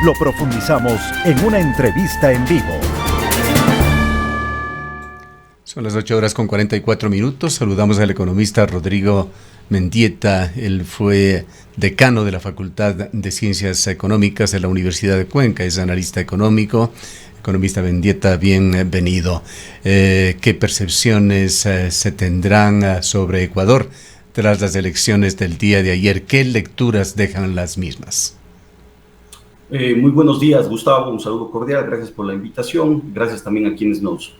Lo profundizamos en una entrevista en vivo. Son las 8:44. Saludamos al economista Rodrigo Mendieta. Él fue decano de la Facultad de Ciencias Económicas de la Universidad de Cuenca. Es analista económico. Economista Mendieta, bienvenido. ¿Qué percepciones se tendrán sobre Ecuador tras las elecciones del día de ayer? ¿Qué lecturas dejan las mismas? Muy buenos días, Gustavo. Un saludo cordial. Gracias por la invitación. Gracias también a quienes nos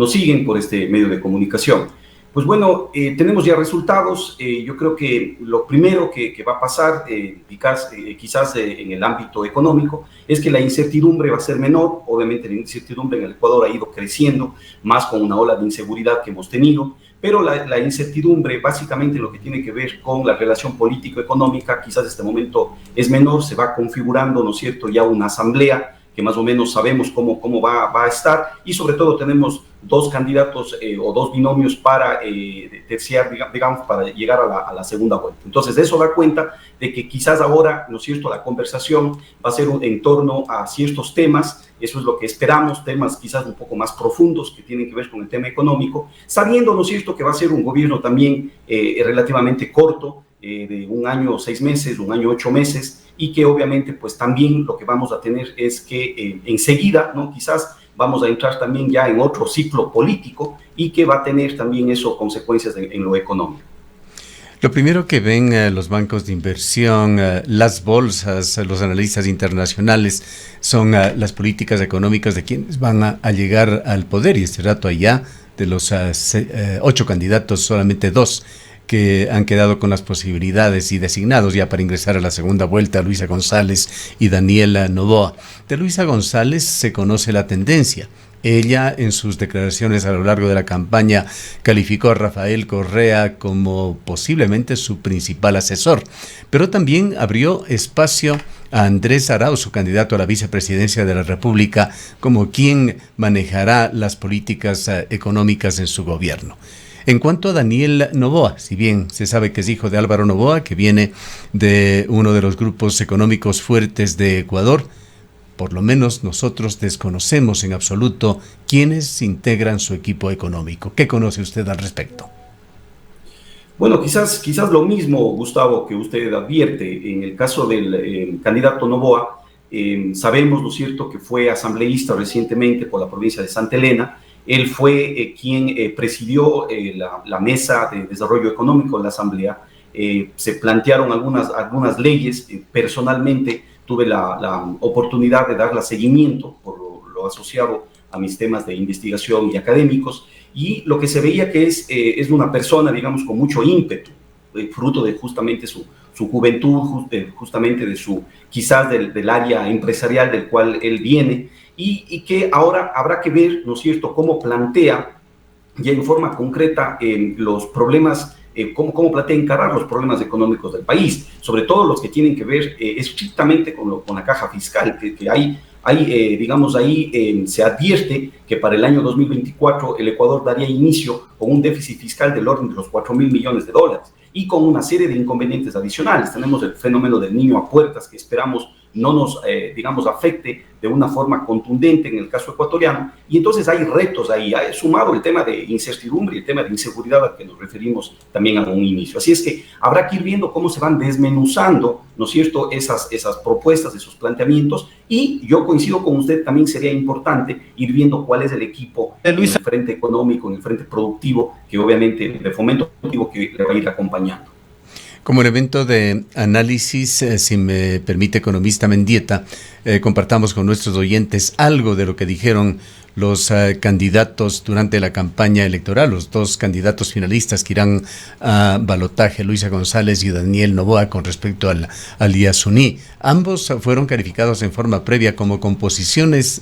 siguen por este medio de comunicación. Pues bueno, tenemos ya resultados. Yo creo que lo primero que va a pasar, quizás en el ámbito económico, es que la incertidumbre va a ser menor. Obviamente la incertidumbre en el Ecuador ha ido creciendo, más con una ola de inseguridad que hemos tenido, pero la incertidumbre, básicamente lo que tiene que ver con la relación político-económica, quizás en este momento es menor. Se va configurando, ¿no es cierto?, ya una asamblea que más o menos sabemos cómo va a estar, y sobre todo tenemos dos candidatos o dos binomios para terciar, digamos, para llegar a la segunda vuelta. Entonces, de eso da cuenta de que quizás ahora, ¿no es cierto?, la conversación va a ser en torno a ciertos temas. Eso es lo que esperamos, temas quizás un poco más profundos que tienen que ver con el tema económico, sabiendo, ¿no es cierto?, que va a ser un gobierno también relativamente corto, de 1 año 6 meses, 1 año 8 meses, y que obviamente pues también lo que vamos a tener es que enseguida, ¿no?, quizás vamos a entrar también ya en otro ciclo político, y que va a tener también eso consecuencias en lo económico. Lo primero que ven los bancos de inversión, las bolsas, los analistas internacionales, son las políticas económicas de quienes van a llegar al poder, y este rato allá de los 8 candidatos, solamente 2 que han quedado con las posibilidades y designados ya para ingresar a la segunda vuelta: Luisa González y Daniela Noboa. De Luisa González se conoce la tendencia. Ella, en sus declaraciones a lo largo de la campaña, calificó a Rafael Correa como posiblemente su principal asesor, pero también abrió espacio a Andrés Arauz, su candidato a la vicepresidencia de la República, como quien manejará las políticas económicas en su gobierno. En cuanto a Daniel Noboa, si bien se sabe que es hijo de Álvaro Noboa, que viene de uno de los grupos económicos fuertes de Ecuador, por lo menos nosotros desconocemos en absoluto quiénes integran su equipo económico. ¿Qué conoce usted al respecto? Bueno, quizás lo mismo, Gustavo, que usted advierte. En el caso del candidato Noboa, sabemos, ¿no es cierto?, que fue asambleísta recientemente por la provincia de Santa Elena. Él fue quien presidió la mesa de desarrollo económico en la asamblea. Se plantearon algunas leyes. Personalmente tuve la oportunidad de darle seguimiento por lo asociado a mis temas de investigación y académicos, y lo que se veía que es una persona, digamos, con mucho ímpetu, fruto de justamente su juventud, justamente de quizás del área empresarial del cual él viene, y que ahora habrá que ver, ¿no es cierto?, cómo plantea ya en forma concreta los problemas, cómo plantea encarar los problemas económicos del país, sobre todo los que tienen que ver estrictamente con la caja fiscal, que hay digamos, ahí se advierte que para el año 2024 el Ecuador daría inicio con un déficit fiscal del orden de los 4.000 millones de dólares, y con una serie de inconvenientes adicionales. Tenemos el fenómeno del niño a puertas, que esperamos no nos, digamos, afecte de una forma contundente en el caso ecuatoriano, y entonces hay retos ahí, sumado el tema de incertidumbre y el tema de inseguridad al que nos referimos también a un inicio. Así es que habrá que ir viendo cómo se van desmenuzando, ¿no es cierto?, esas propuestas, esos planteamientos, y yo coincido con usted, también sería importante ir viendo cuál es el equipo en el frente económico, en el frente productivo, que obviamente de fomento productivo, que le va a ir acompañando. Como elemento de análisis, si me permite, economista Mendieta, compartamos con nuestros oyentes algo de lo que dijeron los candidatos durante la campaña electoral, los 2 candidatos finalistas que irán a balotaje, Luisa González y Daniel Noboa, con respecto al Yasuní. Ambos fueron calificados en forma previa como con composiciones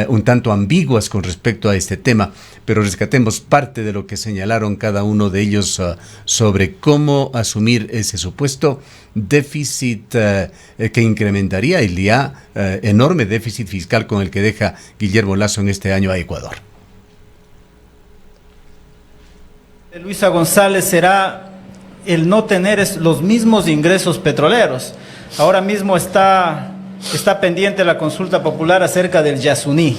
un tanto ambiguas con respecto a este tema, pero rescatemos parte de lo que señalaron cada uno de ellos sobre cómo asumir ese supuesto déficit que incrementaría el ya enorme déficit fiscal con el que deja Guillermo Lasso en este año a Ecuador. Luisa González será el no tener los mismos ingresos petroleros. ahora mismo está pendiente la consulta popular acerca del Yasuní.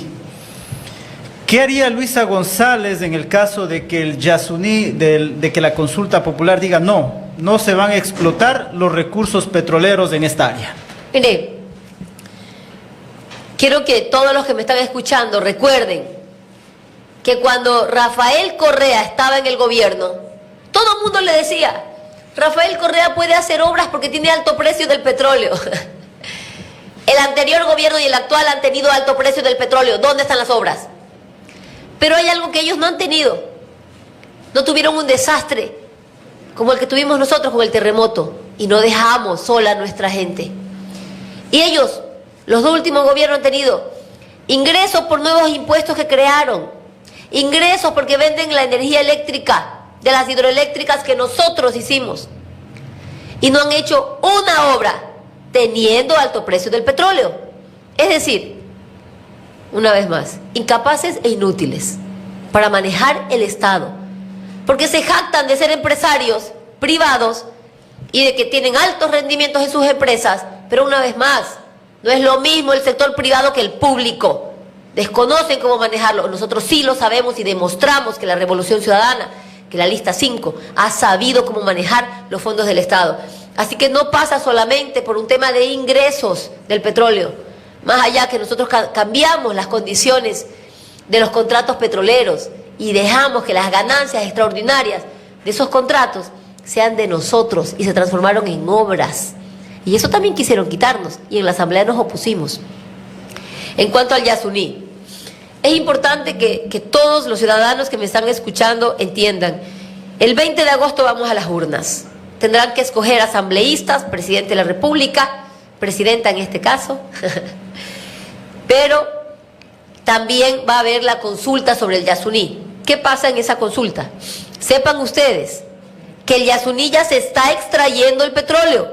¿Qué haría Luisa González en el caso de que el Yasuní, de que la consulta popular diga no se van a explotar los recursos petroleros en esta área? Mire, quiero que todos los que me están escuchando recuerden que cuando Rafael Correa estaba en el gobierno, todo el mundo le decía, Rafael Correa puede hacer obras porque tiene alto precio del petróleo. El anterior gobierno y el actual han tenido alto precio del petróleo. ¿Dónde están las obras? Pero hay algo que ellos no han tenido. No tuvieron un desastre como el que tuvimos nosotros con el terremoto y no dejamos sola a nuestra gente. Y ellos, los dos últimos gobiernos, han tenido ingresos por nuevos impuestos que crearon, ingresos porque venden la energía eléctrica de las hidroeléctricas que nosotros hicimos, y no han hecho una obra teniendo alto precio del petróleo. Es decir, una vez más, incapaces e inútiles para manejar el Estado, porque se jactan de ser empresarios privados y de que tienen altos rendimientos en sus empresas, pero una vez más, no es lo mismo el sector privado que el público. Desconocen cómo manejarlo. Nosotros sí lo sabemos y demostramos que la Revolución Ciudadana, que la lista 5, ha sabido cómo manejar los fondos del Estado. Así que no pasa solamente por un tema de ingresos del petróleo, más allá que nosotros cambiamos las condiciones de los contratos petroleros y dejamos que las ganancias extraordinarias de esos contratos sean de nosotros y se transformaron en obras. Y eso también quisieron quitarnos y en la Asamblea nos opusimos. En cuanto al Yasuní, es importante que todos los ciudadanos que me están escuchando entiendan. El 20 de agosto vamos a las urnas. Tendrán que escoger asambleístas, presidente de la República, presidenta en este caso, pero también va a haber la consulta sobre el Yasuní. ¿Qué pasa en esa consulta? Sepan ustedes que el Yasuní ya se está extrayendo el petróleo.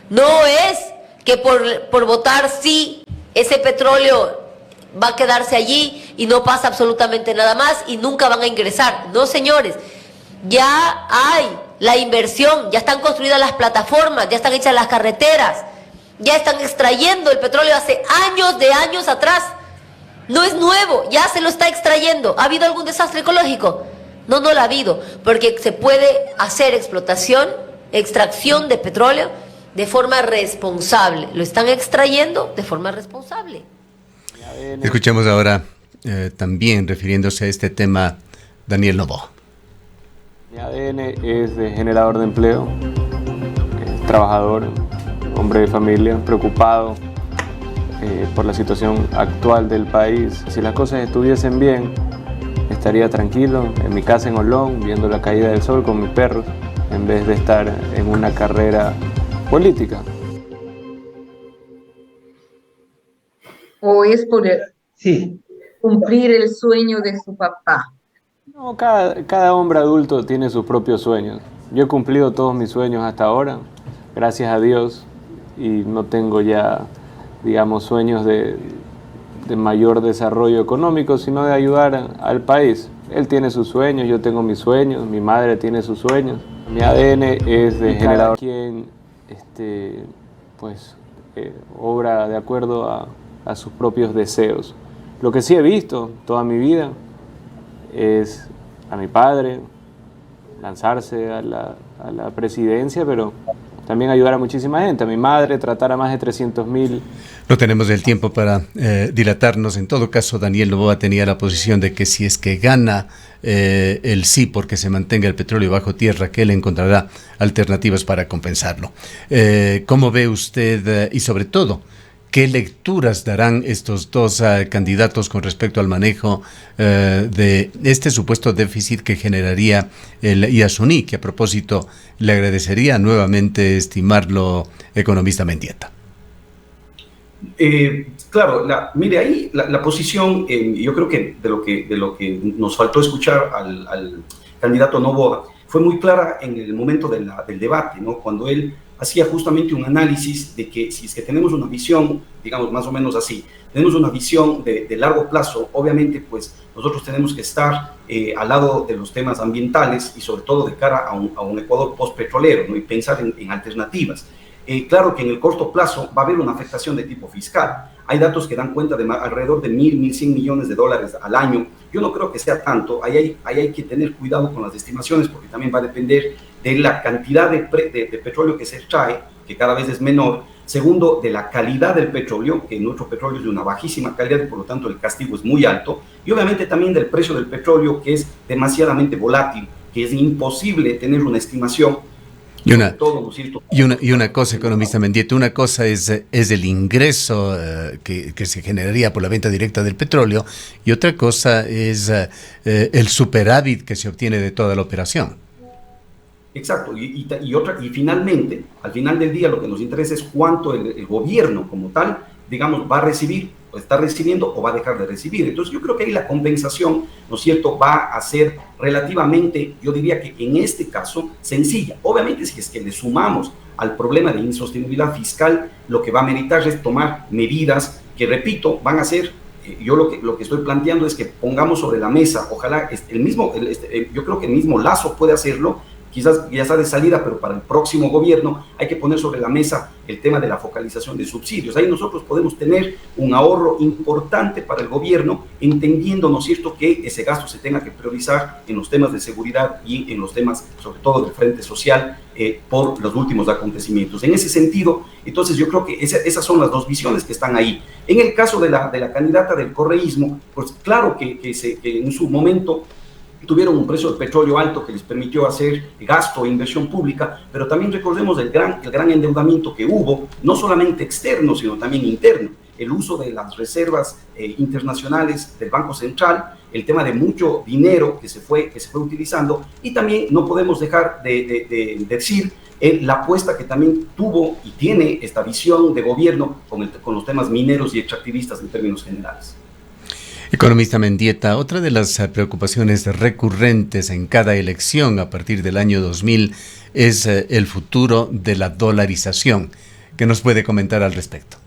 No es que por votar sí, ese petróleo va a quedarse allí y no pasa absolutamente nada más y nunca van a ingresar. No, señores, ya hay la inversión, ya están construidas las plataformas, ya están hechas las carreteras, ya están extrayendo el petróleo hace años atrás. No es nuevo, ya se lo está extrayendo. ¿Ha habido algún desastre ecológico? No lo ha habido, porque se puede hacer extracción de petróleo de forma responsable. Lo están extrayendo de forma responsable. Escuchemos ahora también refiriéndose a este tema Daniel Noboa. Mi ADN es de generador de empleo, trabajador, hombre de familia, preocupado por la situación actual del país. Si las cosas estuviesen bien, estaría tranquilo en mi casa en Olón, viendo la caída del sol con mis perros, en vez de estar en una carrera política. ¿O es por cumplir el sueño de su papá? No, cada hombre adulto tiene sus propios sueños. Yo he cumplido todos mis sueños hasta ahora, gracias a Dios, y no tengo ya, digamos, sueños de mayor desarrollo económico, sino de ayudar al país. Él tiene sus sueños, yo tengo mis sueños, mi madre tiene sus sueños. Mi ADN es de generador, quien obra de acuerdo a sus propios deseos. Lo que sí he visto toda mi vida es a mi padre lanzarse a la presidencia, pero también ayudar a muchísima gente. A mi madre tratar a más de 300.000. No tenemos el tiempo para dilatarnos. En todo caso, Daniel Noboa tenía la posición de que si es que gana el sí porque se mantenga el petróleo bajo tierra, que él encontrará alternativas para compensarlo. ¿Cómo ve usted y sobre todo qué lecturas darán estos dos candidatos con respecto al manejo de este supuesto déficit que generaría el Yasuní, que a propósito le agradecería nuevamente estimarlo economista Mendieta? Claro, mire ahí la posición, yo creo que de lo que nos faltó escuchar al candidato Noboa fue muy clara en el momento del debate, ¿no? Cuando él hacía justamente un análisis de que si es que tenemos una visión, digamos más o menos así, tenemos una visión de largo plazo, obviamente pues nosotros tenemos que estar al lado de los temas ambientales y sobre todo de cara a un Ecuador post-petrolero, ¿no? Y pensar en alternativas. Claro que en el corto plazo va a haber una afectación de tipo fiscal. Hay datos que dan cuenta de alrededor de 1.100 millones de dólares al año. Yo no creo que sea tanto. Ahí hay que tener cuidado con las estimaciones porque también va a depender de la cantidad de petróleo que se extrae, que cada vez es menor. Segundo, de la calidad del petróleo, que nuestro petróleo es de una bajísima calidad y por lo tanto el castigo es muy alto. Y obviamente también del precio del petróleo, que es demasiadamente volátil, que es imposible tener una estimación. Y una cosa, economista Mendieta, una cosa es el ingreso que se generaría por la venta directa del petróleo y otra cosa es el superávit que se obtiene de toda la operación. Exacto, y finalmente, al final del día lo que nos interesa es cuánto el gobierno como tal, digamos, va a recibir, o está recibiendo o va a dejar de recibir. Entonces yo creo que ahí la compensación, ¿no es cierto?, va a ser relativamente, yo diría que en este caso, sencilla. Obviamente si es que le sumamos al problema de insostenibilidad fiscal, lo que va a meritar es tomar medidas que, repito, van a ser, yo lo que estoy planteando es que pongamos sobre la mesa, ojalá yo creo que el mismo Lasso puede hacerlo, quizás ya está de salida, pero para el próximo gobierno hay que poner sobre la mesa el tema de la focalización de subsidios. Ahí nosotros podemos tener un ahorro importante para el gobierno, entendiendo, ¿no es cierto?, que ese gasto se tenga que priorizar en los temas de seguridad y en los temas, sobre todo, del frente social, por los últimos acontecimientos. En ese sentido, entonces yo creo que esas son las dos visiones que están ahí. En el caso de la candidata del correísmo, pues claro que en su momento tuvieron un precio del petróleo alto que les permitió hacer gasto e inversión pública, pero también recordemos el gran endeudamiento que hubo, no solamente externo, sino también interno, el uso de las reservas internacionales del Banco Central, el tema de mucho dinero que se fue utilizando, y también no podemos dejar de decir la apuesta que también tuvo y tiene esta visión de gobierno con los temas mineros y extractivistas en términos generales. Economista Mendieta, otra de las preocupaciones recurrentes en cada elección a partir del año 2000 es el futuro de la dolarización. ¿Qué nos puede comentar al respecto?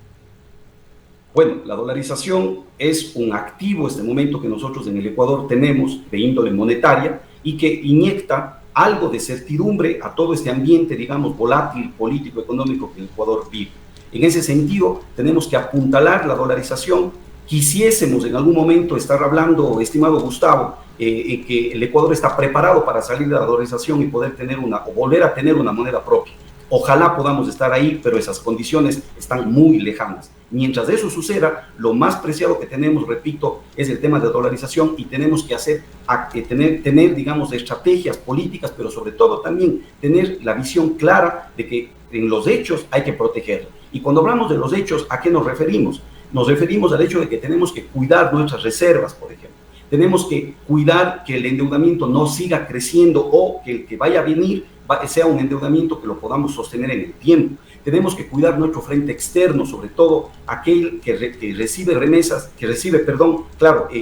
Bueno, la dolarización es un activo, este momento que nosotros en el Ecuador tenemos de índole monetaria y que inyecta algo de certidumbre a todo este ambiente, digamos, volátil, político, económico que el Ecuador vive. En ese sentido, tenemos que apuntalar la dolarización. Quisiésemos en algún momento estar hablando, estimado Gustavo, que el Ecuador está preparado para salir de la dolarización y poder tener o volver a tener una moneda propia. Ojalá podamos estar ahí, pero esas condiciones están muy lejanas. Mientras eso suceda, lo más preciado que tenemos, repito, es el tema de dolarización y tenemos que tener, digamos, estrategias políticas, pero sobre todo también tener la visión clara de que en los hechos hay que protegerlo. Y cuando hablamos de los hechos, ¿a qué nos referimos? Nos referimos al hecho de que tenemos que cuidar nuestras reservas, por ejemplo. Tenemos que cuidar que el endeudamiento no siga creciendo o que el que vaya a venir sea un endeudamiento que lo podamos sostener en el tiempo. Tenemos que cuidar nuestro frente externo, sobre todo aquel que recibe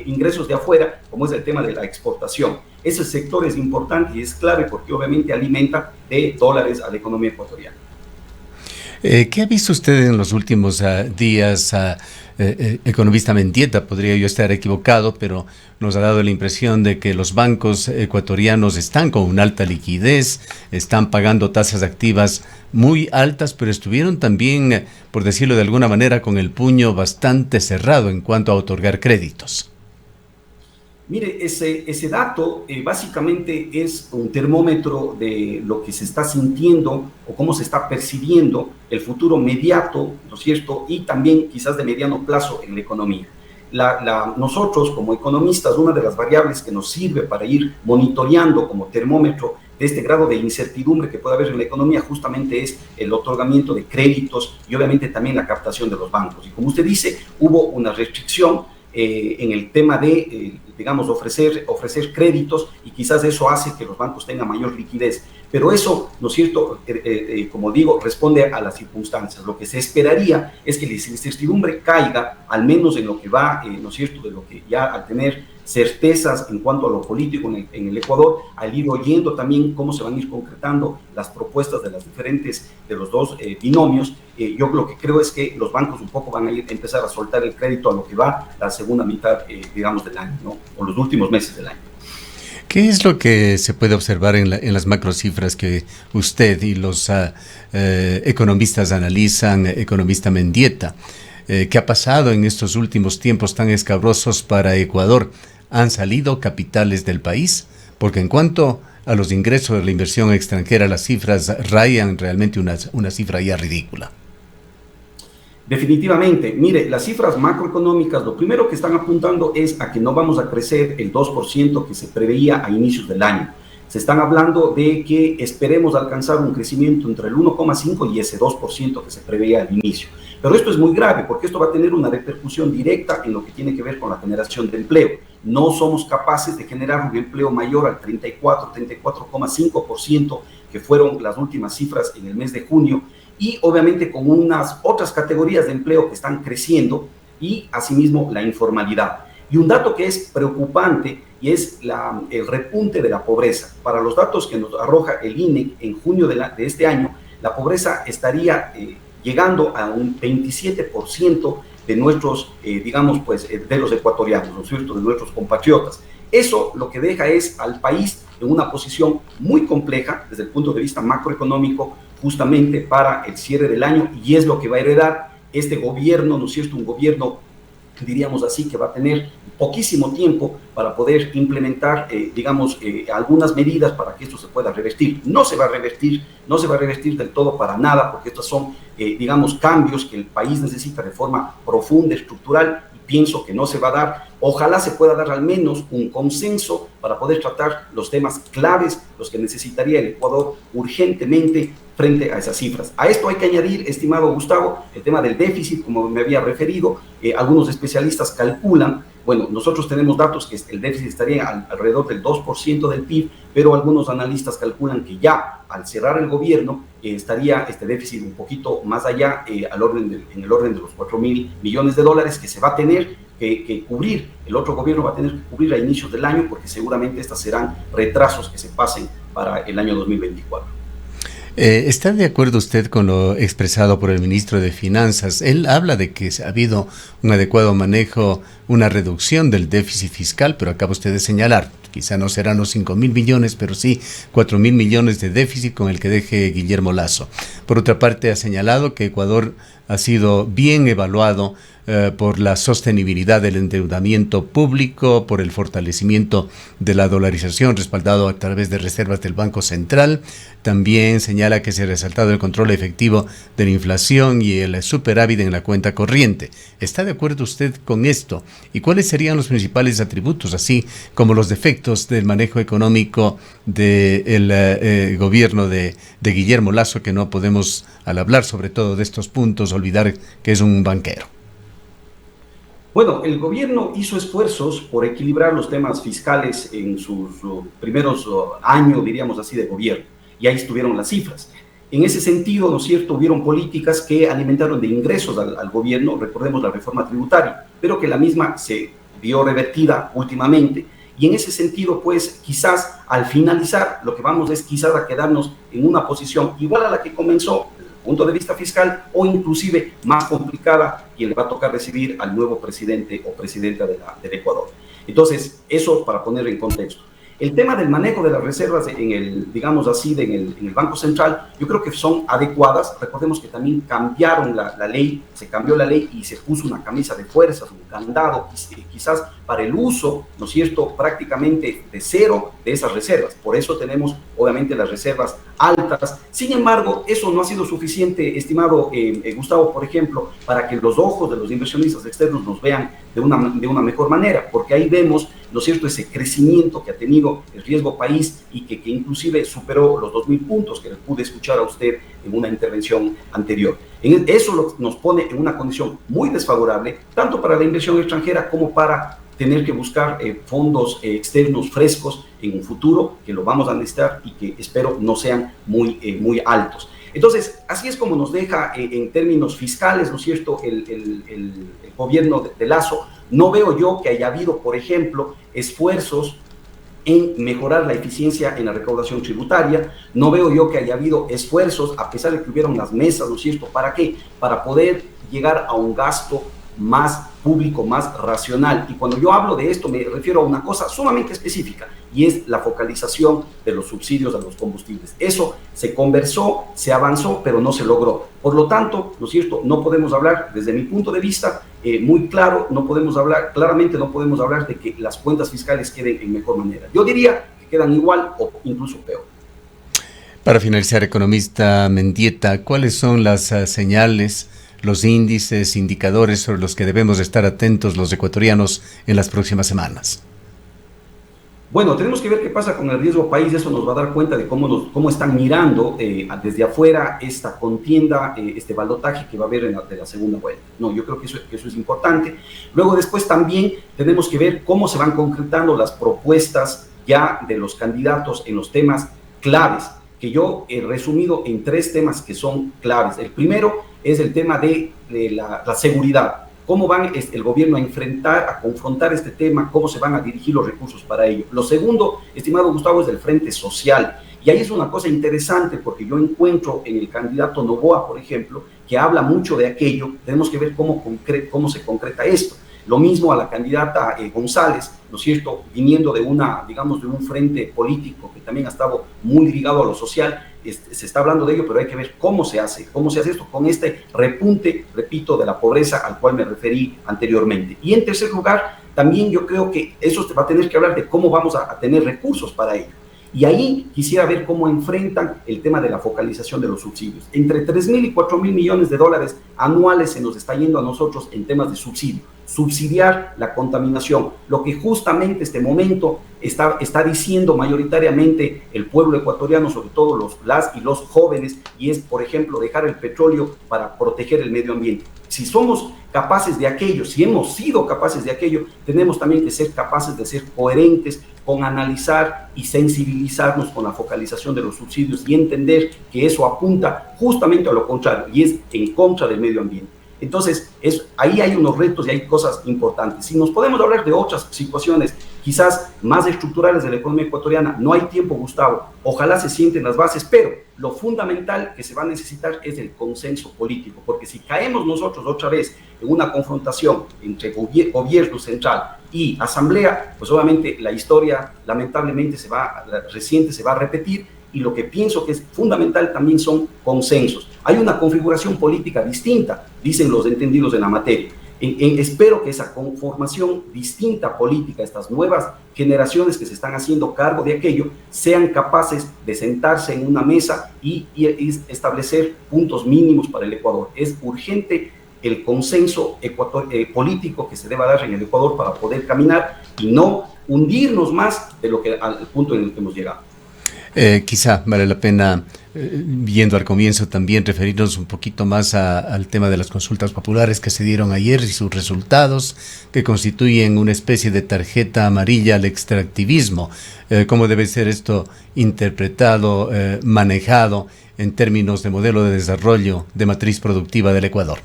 ingresos de afuera, como es el tema de la exportación. Ese sector es importante y es clave porque obviamente alimenta de dólares a la economía ecuatoriana. ¿Qué ha visto usted en los últimos días, economista Mendieta? Podría yo estar equivocado, pero nos ha dado la impresión de que los bancos ecuatorianos están con una alta liquidez, están pagando tasas activas muy altas, pero estuvieron también, por decirlo de alguna manera, con el puño bastante cerrado en cuanto a otorgar créditos. Mire, ese dato básicamente es un termómetro de lo que se está sintiendo o cómo se está percibiendo el futuro inmediato, ¿no es cierto? Y también quizás de mediano plazo en la economía. Nosotros como economistas, una de las variables que nos sirve para ir monitoreando como termómetro de este grado de incertidumbre que puede haber en la economía justamente es el otorgamiento de créditos y obviamente también la captación de los bancos. Y como usted dice, hubo una restricción en el tema de, digamos, ofrecer créditos y quizás eso hace que los bancos tengan mayor liquidez. Pero eso, ¿no es cierto?, como digo, responde a las circunstancias. Lo que se esperaría es que la incertidumbre caiga, al menos en lo que va, ¿no es cierto?, de lo que ya al tener certezas en cuanto a lo político en el Ecuador, al ir oyendo también cómo se van a ir concretando las propuestas de los dos binomios, yo lo que creo es que los bancos un poco van a empezar a soltar el crédito a lo que va la segunda mitad, digamos, del año, ¿no?, o los últimos meses del año. ¿Qué es lo que se puede observar en las macrocifras que usted y los economistas analizan, economista Mendieta? ¿Qué ha pasado en estos últimos tiempos tan escabrosos para Ecuador? ¿Han salido capitales del país? Porque en cuanto a los ingresos de la inversión extranjera, las cifras rayan realmente una cifra ya ridícula. Definitivamente, mire, las cifras macroeconómicas lo primero que están apuntando es a que no vamos a crecer el 2% que se preveía a inicios del año. Se están hablando de que esperemos alcanzar un crecimiento entre el 1,5 y ese 2% que se preveía al inicio. Pero esto es muy grave porque esto va a tener una repercusión directa en lo que tiene que ver con la generación de empleo. No somos capaces de generar un empleo mayor al 34,5% que fueron las últimas cifras en el mes de junio, y obviamente con unas otras categorías de empleo que están creciendo y asimismo la informalidad. Y un dato que es preocupante y es el repunte de la pobreza. Para los datos que nos arroja el INEC en junio de este año, la pobreza estaría llegando a un 27% de nuestros, de los ecuatorianos, ¿no es cierto?, de nuestros compatriotas. Eso lo que deja es al país en una posición muy compleja desde el punto de vista macroeconómico, justamente para el cierre del año, y es lo que va a heredar este gobierno, ¿no es cierto?, un gobierno, diríamos así, que va a tener poquísimo tiempo para poder implementar, algunas medidas para que esto se pueda revertir. No se va a revertir del todo para nada, porque estos son, cambios que el país necesita de forma profunda, estructural, y pienso que no se va a dar. Ojalá se pueda dar al menos un consenso para poder tratar los temas claves, los que necesitaría el Ecuador urgentemente frente a esas cifras. A esto hay que añadir, estimado Gustavo, el tema del déficit, como me había referido. Algunos especialistas calculan, nosotros tenemos datos que el déficit estaría alrededor del 2% del PIB, pero algunos analistas calculan que ya al cerrar el gobierno estaría este déficit un poquito más allá, en el orden de los 4.000 millones de dólares que se va a tener que cubrir. El otro gobierno va a tener que cubrir a inicios del año, porque seguramente estas serán retrasos que se pasen para el año 2024. ¿Está de acuerdo usted con lo expresado por el ministro de Finanzas? Él habla de que ha habido un adecuado manejo, una reducción del déficit fiscal, pero acaba usted de señalar, quizá no serán los 5.000 millones, pero sí 4.000 millones de déficit con el que deje Guillermo Lasso. Por otra parte, ha señalado que Ecuador ha sido bien evaluado por la sostenibilidad del endeudamiento público, por el fortalecimiento de la dolarización respaldado a través de reservas del Banco Central. También señala que se ha resaltado el control efectivo de la inflación y el superávit en la cuenta corriente. ¿Está de acuerdo usted con esto? ¿Y cuáles serían los principales atributos, así como los defectos del manejo económico del gobierno de Guillermo Lasso, que no podemos, al hablar sobre todo de estos puntos, olvidar que es un banquero? Bueno, el gobierno hizo esfuerzos por equilibrar los temas fiscales en sus primeros años, diríamos así, de gobierno, y ahí estuvieron las cifras. En ese sentido, ¿no es cierto?, hubieron políticas que alimentaron de ingresos al gobierno, recordemos la reforma tributaria, pero que la misma se vio revertida últimamente, y en ese sentido, pues, quizás al finalizar, lo que vamos es quizás a quedarnos en una posición igual a la que comenzó, punto de vista fiscal, o inclusive más complicada, y le va a tocar recibir al nuevo presidente o presidenta del Ecuador. Entonces, eso para poner en contexto. El tema del manejo de las reservas en el Banco Central, yo creo que son adecuadas. Recordemos que también cambiaron la ley, se cambió la ley y se puso una camisa de fuerzas, un candado, quizás para el uso, ¿no es cierto?, prácticamente de cero de esas reservas. Por eso tenemos, obviamente, las reservas altas. Sin embargo, eso no ha sido suficiente, estimado Gustavo, por ejemplo, para que los ojos de los inversionistas externos nos vean de una mejor manera, porque ahí vemos, ¿no es cierto?, ese crecimiento que ha tenido el riesgo país y que inclusive superó los 2.000 puntos que le pude escuchar a usted en una intervención anterior. Eso nos pone en una condición muy desfavorable, tanto para la inversión extranjera como para tener que buscar fondos externos frescos en un futuro, que lo vamos a necesitar y que espero no sean muy altos. Entonces, así es como nos deja en términos fiscales, ¿no es cierto?, el gobierno de Lasso. No veo yo que haya habido, por ejemplo, esfuerzos en mejorar la eficiencia en la recaudación tributaria. No veo yo que haya habido esfuerzos, a pesar de que hubieron las mesas, ¿no es cierto? ¿Para qué? Para poder llegar a un gasto más público, más racional. Y cuando yo hablo de esto me refiero a una cosa sumamente específica, y es la focalización de los subsidios a los combustibles. Eso se conversó, se avanzó, pero no se logró. Por lo tanto, ¿no es cierto?, no podemos hablar, desde mi punto de vista, muy claro, no podemos hablar de que las cuentas fiscales queden en mejor manera. Yo diría que quedan igual o incluso peor. Para finalizar, economista Mendieta, ¿cuáles son las señales, los índices, indicadores sobre los que debemos estar atentos los ecuatorianos en las próximas semanas? Bueno, tenemos que ver qué pasa con el riesgo país. Eso nos va a dar cuenta de cómo están mirando desde afuera esta contienda, este balotaje que va a haber de la segunda vuelta. No, yo creo que eso es importante. Luego, después también tenemos que ver cómo se van concretando las propuestas ya de los candidatos en los temas claves, que yo he resumido en 3 temas que son claves. El primero es el tema de la seguridad. ¿Cómo van el gobierno a confrontar este tema? ¿Cómo se van a dirigir los recursos para ello? Lo segundo, estimado Gustavo, es el frente social. Y ahí es una cosa interesante, porque yo encuentro en el candidato Noboa, por ejemplo, que habla mucho de aquello. Tenemos que ver cómo se concreta esto. Lo mismo a la candidata González, ¿no es cierto?, viniendo de un frente político que también ha estado muy ligado a lo social. Se está hablando de ello, pero hay que ver cómo se hace esto con este repunte, repito, de la pobreza al cual me referí anteriormente. Y en tercer lugar, también yo creo que eso va a tener que hablar de cómo vamos a tener recursos para ello. Y ahí quisiera ver cómo enfrentan el tema de la focalización de los subsidios. Entre 3.000 y 4.000 millones de dólares anuales se nos está yendo a nosotros en temas de subsidio. Subsidiar la contaminación, lo que justamente este momento está diciendo mayoritariamente el pueblo ecuatoriano, sobre todo las y los jóvenes, y es, por ejemplo, dejar el petróleo para proteger el medio ambiente. Si somos capaces de aquello, si hemos sido capaces de aquello, tenemos también que ser capaces de ser coherentes con analizar y sensibilizarnos con la focalización de los subsidios y entender que eso apunta justamente a lo contrario, y es en contra del medio ambiente. Entonces, ahí hay unos retos y hay cosas importantes. Si nos podemos hablar de otras situaciones, quizás más estructurales de la economía ecuatoriana, no hay tiempo, Gustavo. Ojalá se sienten las bases, pero lo fundamental que se va a necesitar es el consenso político, porque si caemos nosotros otra vez en una confrontación entre gobierno central y asamblea, pues obviamente la historia lamentablemente reciente se va a repetir. Y lo que pienso que es fundamental también son consensos. Hay una configuración política distinta, dicen los entendidos en la materia. Espero que esa conformación distinta política, estas nuevas generaciones que se están haciendo cargo de aquello, sean capaces de sentarse en una mesa y establecer puntos mínimos para el Ecuador. Es urgente el consenso político que se deba dar en el Ecuador para poder caminar y no hundirnos más de al punto en el que hemos llegado. Quizá vale la pena, viendo al comienzo, también referirnos un poquito más al tema de las consultas populares que se dieron ayer y sus resultados, que constituyen una especie de tarjeta amarilla al extractivismo. ¿Cómo debe ser esto interpretado, manejado en términos de modelo de desarrollo de matriz productiva del Ecuador?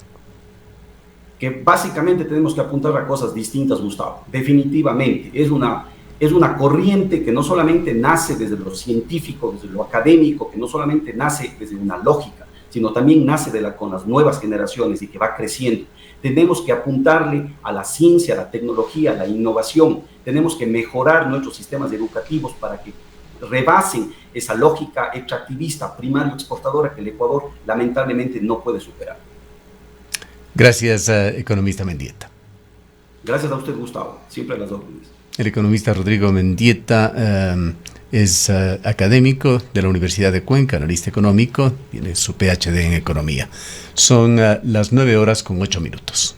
Que básicamente tenemos que apuntar a cosas distintas, Gustavo. Definitivamente, es una corriente que no solamente nace desde lo científico, desde lo académico, que no solamente nace desde una lógica, sino también nace con las nuevas generaciones y que va creciendo. Tenemos que apuntarle a la ciencia, a la tecnología, a la innovación. Tenemos que mejorar nuestros sistemas educativos para que rebasen esa lógica extractivista, primario exportadora que el Ecuador lamentablemente no puede superar. Gracias, economista Mendieta. Gracias a usted, Gustavo. Siempre a las órdenes. El economista Rodrigo Mendieta es académico de la Universidad de Cuenca, analista económico, tiene su PhD en economía. Son las 9:08 minutos.